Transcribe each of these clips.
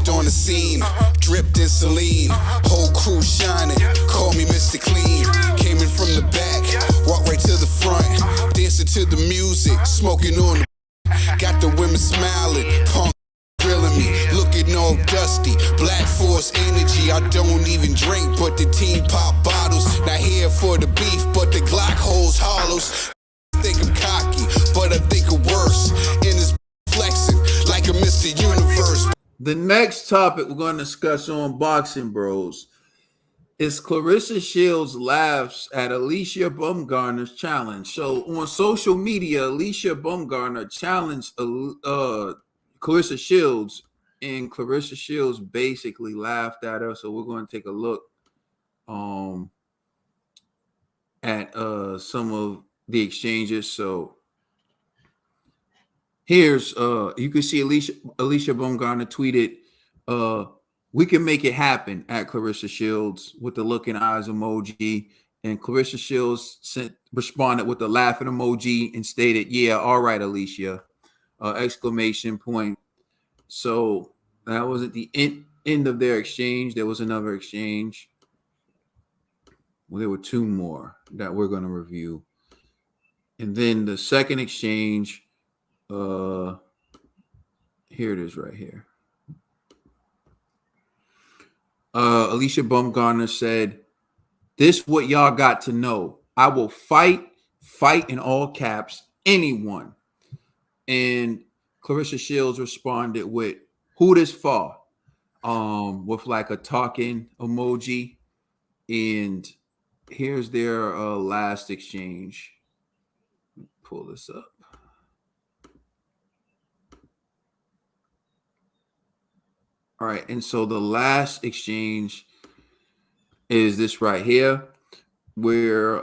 Stepped on the scene, dripped in saline. Whole crew shining, call me Mr. Clean. Came in from the back, walked right to the front. Dancing to the music, smoking on the. Got the women smiling, punk grilling me, looking all dusty. Black Force energy, I don't even drink, but the team pop bottles. Not here for the beef, but the Glock holds hollows. Think I'm cocky, but I think I'm worse. In this flexing like a Mr. Universe. The next topic we're going to discuss on Boxing Bros is Claressa Shields laughs at Alycia Baumgardner's challenge. So on social media, Alycia Baumgardner challenged Claressa Shields, and Claressa Shields basically laughed at her. So we're going to take a look at some of the exchanges. So here's you can see Alycia Baumgardner tweeted, "We can make it happen" at Claressa Shields with the looking eyes emoji, and Claressa Shields responded with the laughing emoji and stated, "Yeah, all right, Alycia!" Exclamation point. So that wasn't the end of their exchange. There was another exchange. Well, there were two more that we're going to review, and then the second exchange. Here it is right here. Alycia Baumgardner said, "This what y'all got to know. I will fight in all caps, anyone." And Claressa Shields responded with, "Who this for?" With like a talking emoji. And here's their last exchange. Pull this up. All right, and so the last exchange is this right here, where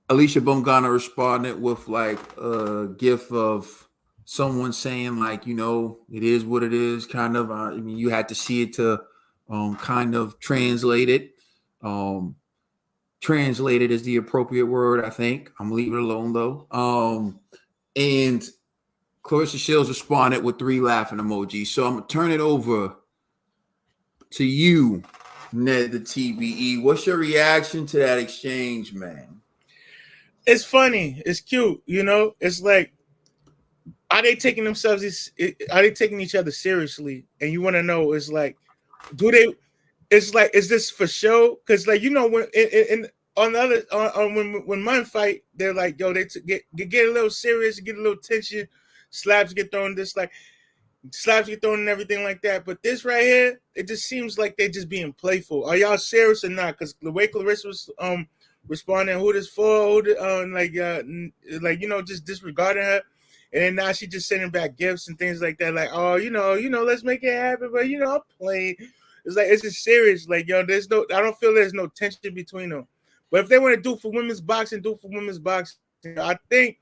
Alycia Baumgardner responded with like a gif of someone saying like, you know, it is what it is, kind of. I mean, you had to see it to kind of translate it. Translated is the appropriate word, I think. I'm leaving it alone though. And Claressa Shields responded with 3 laughing emojis. So I'm gonna turn it over to you, Ned the TBE. What's your reaction to that exchange, man? It's funny. It's cute. You know, it's like, are they taking themselves? Are they taking each other seriously? And you want to know, it's like, do they? It's like, is this for show? Because like, you know, when on the other when men fight, they're like, yo, they get a little serious, get a little tension, slaps get thrown, slaps get thrown and everything like that. But this right here, it just seems like they're just being playful. Are y'all serious or not? Because the way Claressa was responding, who this for, like you know, just disregarding her, and then now she just sending back gifts and things like that, like, oh, you know, let's make it happen, but you know, I'm playing. It's like, it's just serious, like, yo, I don't feel there's no tension between them. But if they want to do for women's boxing, do for women's boxing. I think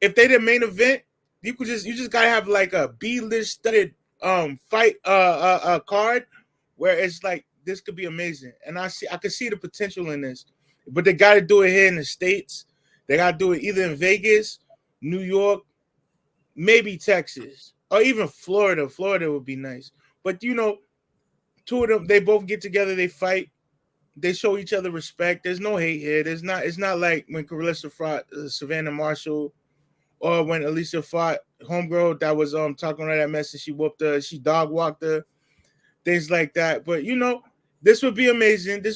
if they the main event, you just gotta have like a B-list studded fight card where it's like, this could be amazing, and I could see the potential in this. But they got to do it here in the States. They got to do it either in Vegas, New York, maybe Texas, or even Florida. Florida would be nice. But, you know, two of them, they both get together, they fight, they show each other respect. There's no hate here. It's not like when Claressa fought Savannah Marshall, or when Alycia fought homegirl that was talking about that mess and she whooped her, she dog walked her, things like that. But, you know, this would be amazing. I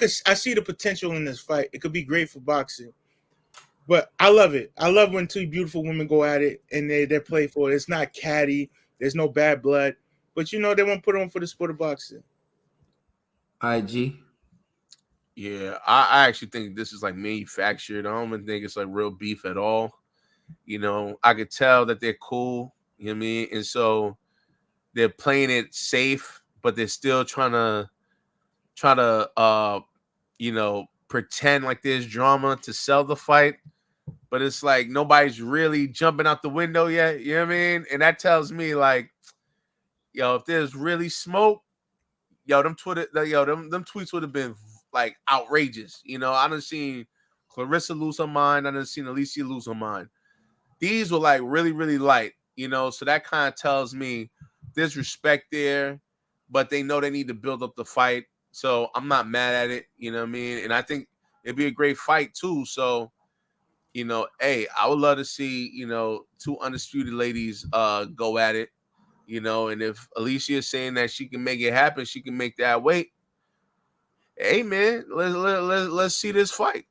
see the potential in this fight. It could be great for boxing. But I love it. I love when two beautiful women go at it and they're playful. It's not catty. There's no bad blood. But, you know, they won't put on for the sport of boxing. IG? Yeah, I actually think this is like manufactured. I don't even think it's like real beef at all. You know, I could tell that they're cool. You know what I mean? And so they're playing it safe, but they're still trying to you know, pretend like there's drama to sell the fight. But it's like nobody's really jumping out the window yet. You know what I mean? And that tells me like, yo, if there's really smoke, yo, them tweets would have been like outrageous. You know, I done seen Claressa lose her mind. I done seen Alycia lose her mind. These were like really, really light. you know, so that kind of tells me there's respect there, but they know they need to build up the fight. So I'm not mad at it, you know what I mean? And I think it'd be a great fight too. So, you know, hey, I would love to see, you know, two undisputed ladies go at it, you know, and if Alycia is saying that she can make it happen, she can make that weight. Hey man, let's see this fight.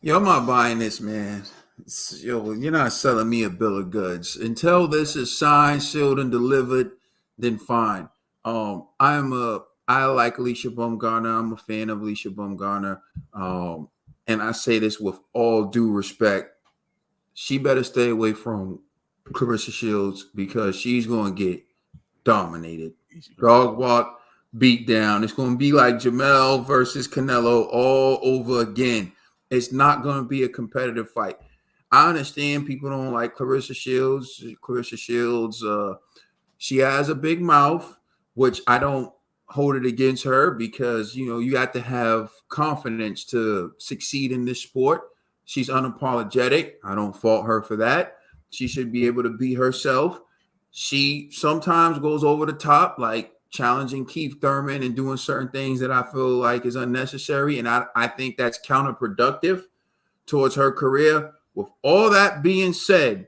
Yo, I'm not buying this, man. Yo, you're not selling me a bill of goods. Until this is signed, sealed, and delivered, then fine. I like Alycia Baumgardner. I'm a fan of Alycia Baumgardner. And I say this with all due respect. She better stay away from Claressa Shields because she's going to get dominated. Dog walk, beat down. It's going to be like Jamel versus Canelo all over again. It's not going to be a competitive fight. I understand people don't like Claressa Shields. Claressa Shields, she has a big mouth, which I don't hold it against her because, you know, you have to have confidence to succeed in this sport. She's unapologetic. I don't fault her for that. She should be able to be herself. She sometimes goes over the top, like challenging Keith Thurman and doing certain things that I feel like is unnecessary. And I think that's counterproductive towards her career. With all that being said,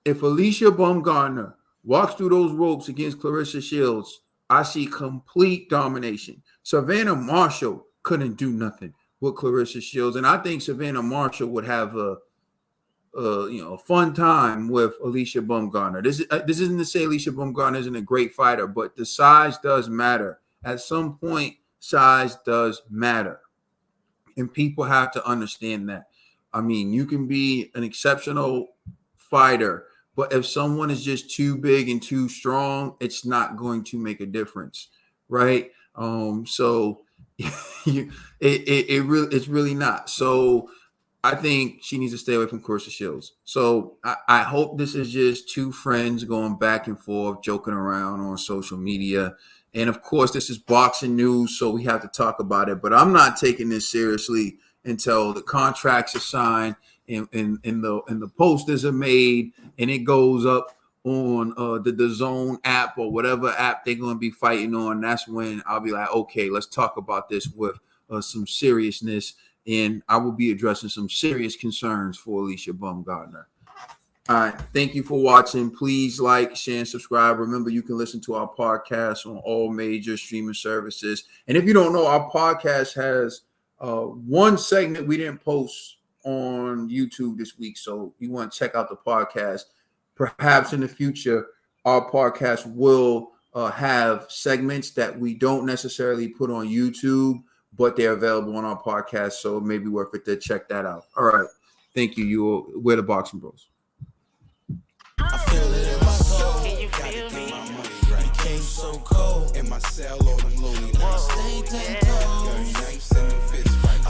if Alycia Baumgardner walks through those ropes against Claressa Shields, I see complete domination. Savannah Marshall couldn't do nothing with Claressa Shields. And I think Savannah Marshall would have a fun time with Alycia Baumgardner. This isn't to say Alycia Baumgardner isn't a great fighter, but the size does matter. At some point, size does matter. And people have to understand that. I mean, you can be an exceptional fighter, but if someone is just too big and too strong, it's not going to make a difference, right? So it's really not. So I think she needs to stay away from Claressa Shields. So I hope this is just two friends going back and forth, joking around on social media. And of course, this is boxing news, so we have to talk about it. But I'm not taking this seriously until the contracts are signed and the posters are made and it goes up on the DAZN app or whatever app they're going to be fighting on. That's when I'll be like, okay, let's talk about this with some seriousness. And I will be addressing some serious concerns for Alycia Baumgardner. All right. Thank you for watching. Please like, share, and subscribe. Remember, you can listen to our podcast on all major streaming services. And if you don't know, our podcast has one segment we didn't post on YouTube this week. So you want to check out the podcast. Perhaps in the future, our podcast will have segments that we don't necessarily put on YouTube, but they're available on our podcast, so it may be worth it to check that out. All right. Thank you. We're the Boxing Bros. I feel it in my soul. Can you feel me? My money right. Came so cold in my cell, all them lonely nights. Stay 10 toes.